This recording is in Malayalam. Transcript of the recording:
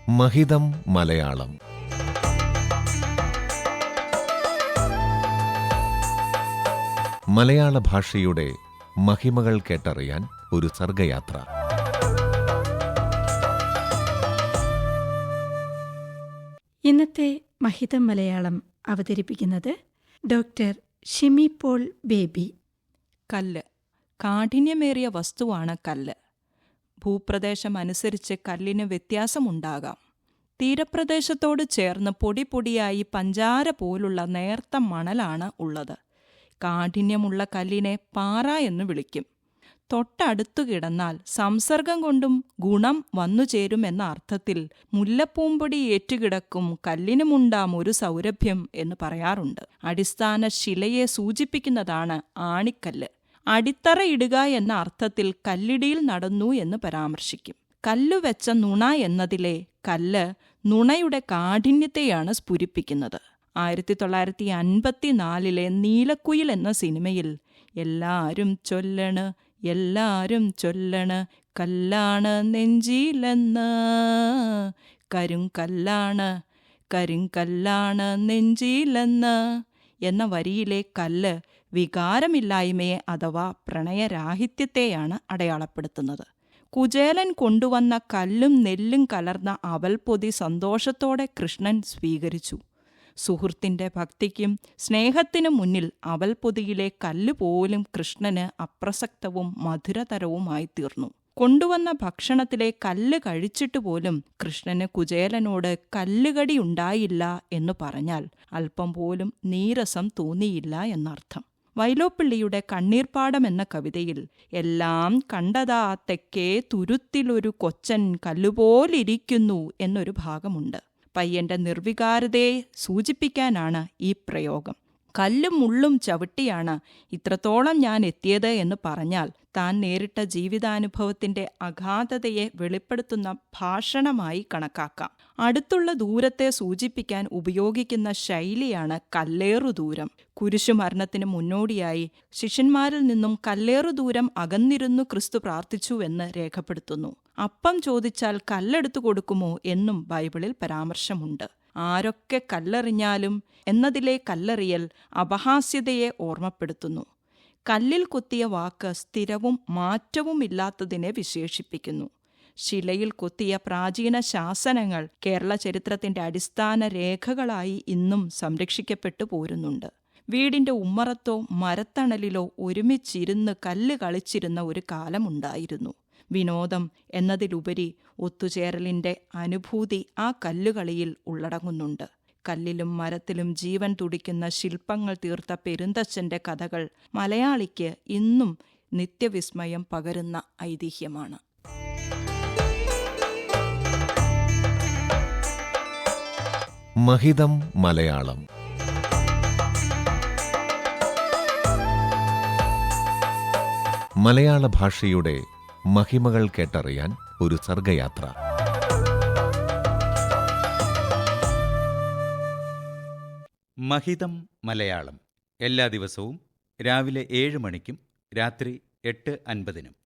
മഹിതം മലയാളം. മലയാള ഭാഷയുടെ മഹിമകൾ കേട്ടറിയാൻ ഒരു സർഗയാത്ര. ഇന്നത്തെ മഹിതം മലയാളം അവതരിപ്പിക്കുന്നത് ഡോക്ടർ ഷിമി പോൾ ബേബി. കല്ല് കാഠിന്യമേറിയ വസ്തുവാണ് കല്ല്. ഭൂപ്രദേശമനുസരിച്ച് കല്ലിന് വ്യത്യാസമുണ്ടാകാം. തീരപ്രദേശത്തോട് ചേർന്ന് പൊടിയായി പഞ്ചാര പോലുള്ള നേർത്ത മണലാണ് ഉള്ളത്. കാഠിന്യമുള്ള കല്ലിനെ പാറ എന്ന് വിളിക്കും. തൊട്ടടുത്തു കിടന്നാൽ സംസർഗം കൊണ്ടും ഗുണം വന്നുചേരുമെന്ന അർത്ഥത്തിൽ മുല്ലപ്പൂമ്പൊടി ഏറ്റുകിടക്കും കല്ലിനുമുണ്ടാം ഒരു സൗരഭ്യം എന്ന് പറയാറുണ്ട്. അടിസ്ഥാന ശിലയെ സൂചിപ്പിക്കുന്നതാണ് ആണിക്കല്ല്. അടിത്തറയിടുക എന്ന അർത്ഥത്തിൽ കല്ലിടിയിൽ നടന്നു എന്ന് പരാമർശിക്കും. കല്ലുവെച്ച നുണ എന്നതിലെ കല്ല് നുണയുടെ കാഠിന്യത്തെയാണ് സ്ഫുരിപ്പിക്കുന്നത്. 1954 നീലക്കുയിൽ എന്ന സിനിമയിൽ എല്ലാരും ചൊല്ലണ് കല്ലാണ് നെഞ്ചിലെന്ന്, കരിങ്കല്ലാണ് നെഞ്ചിലെന്ന് എന്ന വരിയിലെ കല്ല് വികാരമില്ലായ്മയെ അഥവാ പ്രണയരാഹിത്യത്തെയാണ് അടയാളപ്പെടുത്തുന്നത്. കുചേലൻ കൊണ്ടുവന്ന കല്ലും നെല്ലും കലർന്ന അവൽപ്പൊതി സന്തോഷത്തോടെ കൃഷ്ണൻ സ്വീകരിച്ചു. സുഹൃത്തിന്റെ ഭക്തിക്കും സ്നേഹത്തിനും മുന്നിൽ അവൽപ്പൊതിയിലെ കല്ലുപോലും കൃഷ്ണന് അപ്രസക്തവും മധുരതരവുമായി തീർന്നു. കൊണ്ടുവന്ന ഭക്ഷണത്തിലെ കല്ല് കഴിച്ചിട്ട് പോലും കൃഷ്ണന് കുചേലനോട് കല്ലുകടി ഉണ്ടായില്ല എന്നു പറഞ്ഞാൽ അല്പം പോലും നീരസം തോന്നിയില്ല എന്നർത്ഥം. വൈലോപ്പിള്ളിയുടെ കണ്ണീർപ്പാടം എന്ന കവിതയിൽ എല്ലാം കണ്ടതാ തെക്കേ തുരുത്തിലൊരു കൊച്ചൻ കല്ലുപോലിരിക്കുന്നു എന്നൊരു ഭാഗമുണ്ട്. പയ്യന്റെ നിർവികാരതയെ സൂചിപ്പിക്കാനാണ് ഈ പ്രയോഗം. കല്ലും മുള്ളും ചവിട്ടിയാണ് ഇത്രത്തോളം ഞാൻ എത്തിയത് എന്ന് പറഞ്ഞാൽ താൻ നേരിട്ട ജീവിതാനുഭവത്തിന്റെ അഗാധതയെ വെളിപ്പെടുത്തുന്ന ഭാഷണമായി കണക്കാക്കാം. അടുത്തുള്ള ദൂരത്തെ സൂചിപ്പിക്കാൻ ഉപയോഗിക്കുന്ന ശൈലിയാണ് കല്ലേറുദൂരം. കുരിശുമരണത്തിന് മുന്നോടിയായി ശിഷ്യന്മാരിൽ നിന്നും കല്ലേറുദൂരം അകന്നിരുന്നു ക്രിസ്തു പ്രാർത്ഥിച്ചുവെന്ന് രേഖപ്പെടുത്തുന്നു. അപ്പം ചോദിച്ചാൽ കല്ലെടുത്തു കൊടുക്കുമോ എന്നും ബൈബിളിൽ പരാമർശമുണ്ട്. ആരൊക്കെ കല്ലെറിഞ്ഞാലും എന്നതിലെ കല്ലെറിയൽ അപഹാസ്യതയെ ഓർമ്മപ്പെടുത്തുന്നു. കല്ലിൽ കൊത്തിയ വാക്ക് സ്ഥിരവും മാറ്റവുമില്ലാത്തതിനെ വിശേഷിപ്പിക്കുന്നു. ശിലയിൽ കൊത്തിയ പ്രാചീന ശാസനങ്ങൾ കേരള ചരിത്രത്തിന്റെ അടിസ്ഥാന രേഖകളായി ഇന്നും സംരക്ഷിക്കപ്പെട്ടു പോരുന്നുണ്ട്. വീടിന്റെ ഉമ്മറത്തോ മരത്തണലിലോ ഒരുമിച്ചിരുന്ന് കല്ല് കളിച്ചിരുന്ന ഒരു കാലമുണ്ടായിരുന്നു. വിനോദം എന്നതിലുപരി ഒത്തുചേരലിന്റെ അനുഭൂതി ആ കല്ലുകളിയിൽ ഉള്ളടങ്ങുന്നുണ്ട്. കല്ലിലും മരത്തിലും ജീവൻ തുടിക്കുന്ന ശില്പങ്ങൾ തീർത്ത പെരുന്തച്ഛന്റെ കഥകൾ മലയാളിക്ക് ഇന്നും നിത്യവിസ്മയം പകരുന്ന ഐതിഹ്യമാണ്. മഹിതം മലയാളം. മലയാള ഭാഷയുടെ മഹിമകൾ കേട്ടറിയാൻ ഒരു സർഗയാത്ര. മഹിതം മലയാളം എല്ലാ ദിവസവും രാവിലെ 7 മണിക്കും രാത്രി 8:50-നും